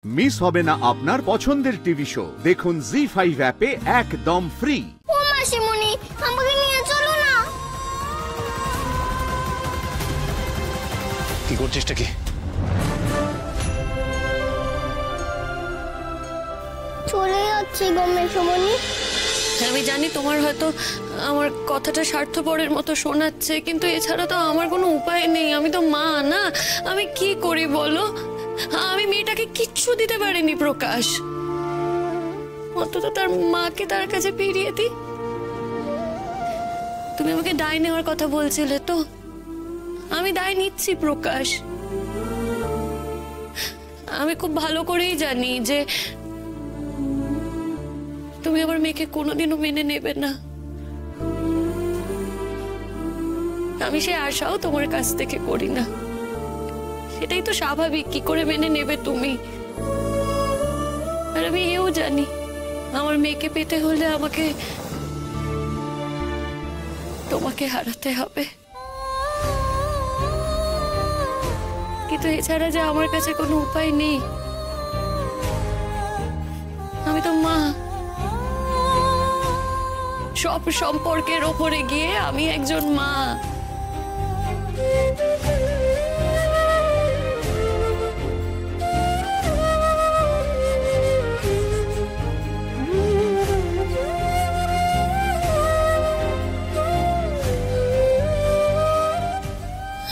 Miss হবে না আপনার পছন্দের টিভি শো। দেখুন জি5 অ্যাপে একদম ফ্রি। ও মাসিমণি, আমাকে নিয়ে চলো না। কি করছিসটা কি? চলে যাচ্ছি গো মেসোমণি। আমি জানি তোমার হয়তো আমার কথাটা স্বার্থপরের মতো শোনাচ্ছে, কিন্তু এছাড়া তো আমার কোনো উপায় নেই। আমি তো মা না, আমি কি করি বলো? আমি মেয়েটাকে কিচ্ছু দিতে পারিনি প্রকাশ, অন্তত তার মাকে তার কাছে ফিরিয়ে দিই। তুমি আমাকে দায় নেওয়ার কথা বলছিলে তো, আমি দায় নিচ্ছি প্রকাশ। আমি খুব ভালো করেই জানি যে তুমি আমার মেয়েকে কোনোদিনও মেনে নেবে না। আমি সে আশাও তোমার কাছ থেকে করি না। সেটাই তো স্বাভাবিক, কি করে মেনে নেবে তুমি? আর আমি এও জানি আমার মেয়েকে পেতে হলে আমাকে তোমাকে হারাতে হবে। কিন্তু এছাড়া যে আমার কাছে কোনো উপায় নেই। আমি তো মা, সব সম্পর্কের ওপরে গিয়ে আমি একজন মা।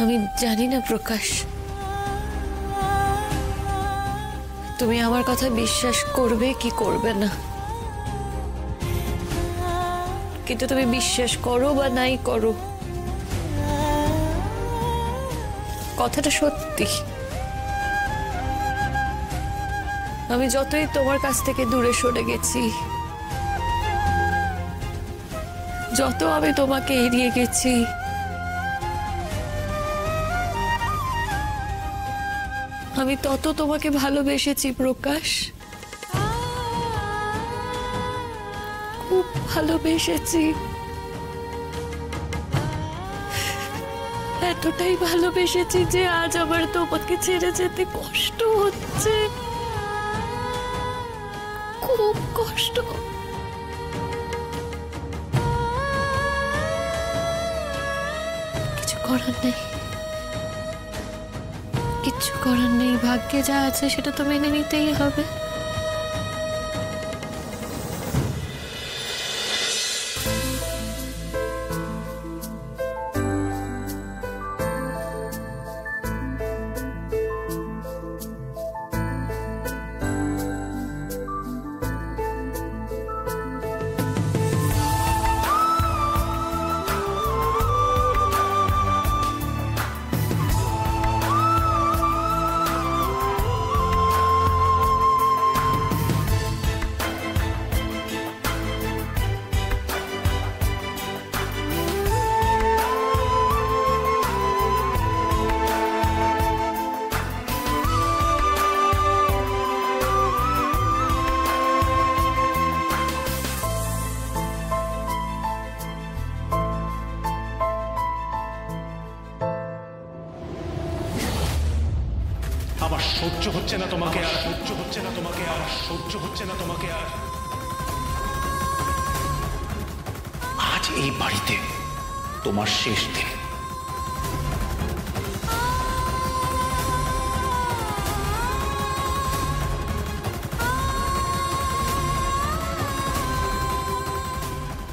আমি জানি না প্রকাশ, তুমি আমার কথা বিশ্বাস করবে কি করবে না, কিন্তু তুমি বিশ্বাস করো বা নাই করো, কথাটা সত্যি। আমি যতই তোমার কাছ থেকে দূরে সরে গেছি, যত আমি তোমাকে এড়িয়ে গেছি, আমি তত তোমাকে ভালোবেসেছি প্রকাশ, খুব ভালোবেসেছি। এতটাই ভালোবেসেছি যে আজ আমার তোমাকে ছেড়ে যেতে কষ্ট হচ্ছে, খুব কষ্ট। কিছু করার নেই, কিচ্ছু করার নেই। ভাগ্যে যা আছে সেটা তো মেনে নিতেই হবে। আমার সহ্য হচ্ছে না তোমাকে আর, সহ্য হচ্ছে না তোমাকে আর, সহ্য হচ্ছে না তোমাকে আর। আজ এই বাড়িতে তোমার শেষ দিন।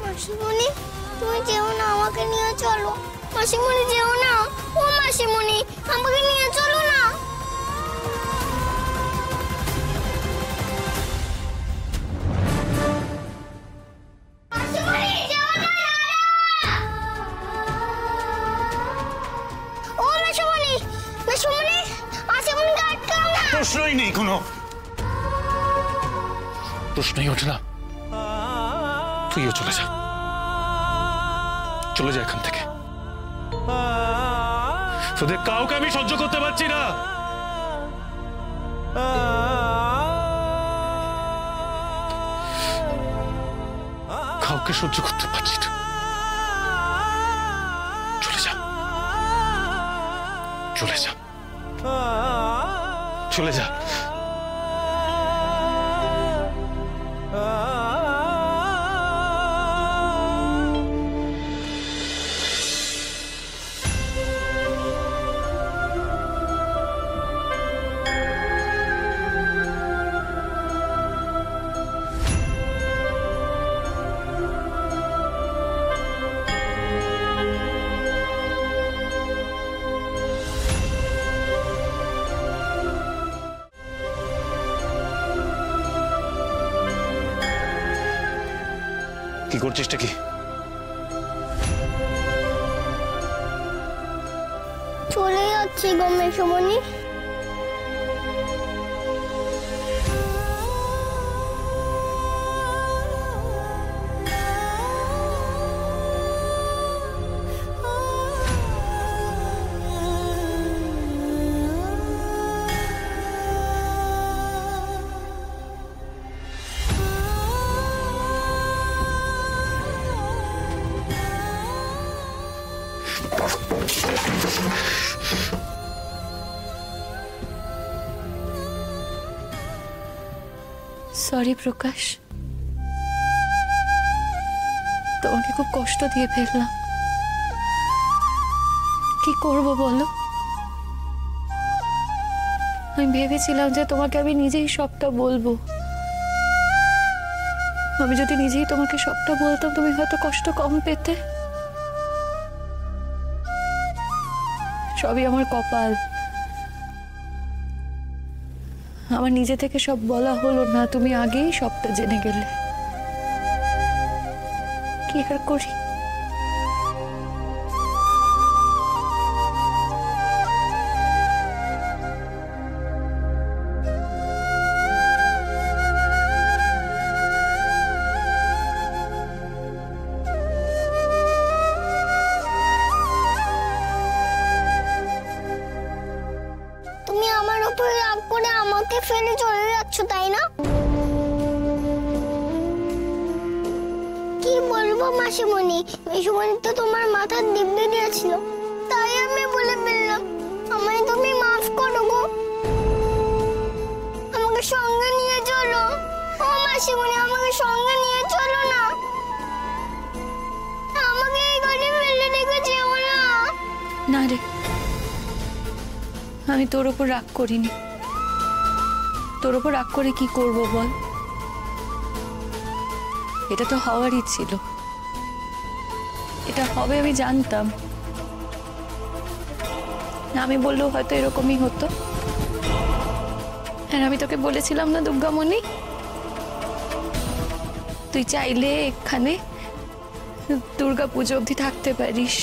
মাসিমণি, তুমি যেও না, আমাকে নিয়ে চলো। মাসিমণি যেও না। ও মাসিমণি, আমাকে নিয়ে চলো না। মাসিমণি, যেও না। ও মাসিমণি, মাসিমণি, মাসিমণিকে আটকাও না। প্রশ্নই নেই, কোনো প্রশ্নই ওঠে না। তুইও চলে যা, চলে যা এখান থেকে। তোদের কাউকে আমি সহ্য করতে পারছি না। কাউকে সহ্য করতে পারছি না। চলে যা, চলে যা, চলে যা। কি করছিসটা কি? চলে যাচ্ছি গো মেসমণি। সরি প্রকাশ, তোমাকে খুব কষ্ট দিয়ে ফেললাম। কি করব বলো? আমি ভেবেছিলাম যে তোমাকে আমি নিজেই সবটা বলবো। আমি যদি নিজেই তোমাকে সবটা বলতাম তুমি হয়তো কষ্ট কম পেতে। সবই আমার কপাল। আমার নিজে থেকে সব বলা হলো না, তুমি আগেই সবটা জেনে গেলে। কি আর করি? তুমি আমার উপরে রাগ করে আমাকে ফেলে চলে যাচ্ছ, তাই না? কি বলবো মাসিমণি, মেসমণি তো তোমার মাথার দিব্যি দিয়েছিল, তাই আমি বলে ফেললাম। আমায় তুমি মাফ করো গো, আমাকে সঙ্গে নিয়ে চলো। ও মাসিমণি, আমাকে সঙ্গে নিয়ে চলো না, আমাকে এই ঘরে ফেলে রেখে যেও না। না রে, আমি তোর উপর রাগ করিনি। তোর উপর রাগ করে কি করব বল? এটা তো হওয়ারই ছিল, এটা হবে আমি জানতাম। আমি বললেও হয়তো এরকমই হতো। আর আমি তোকে বলেছিলাম না দুর্গামণি, তুই চাইলে এখানে দুর্গা পুজো অবধি থাকতে পারিস,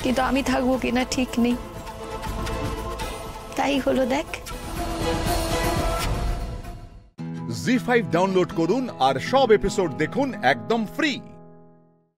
কিন্তু আমি থাকবো কিনা ঠিক নেই। তাই হলো দেখ। জি5 ডাউনলোড করুন আর সব এপিসোড দেখুন একদম ফ্রি।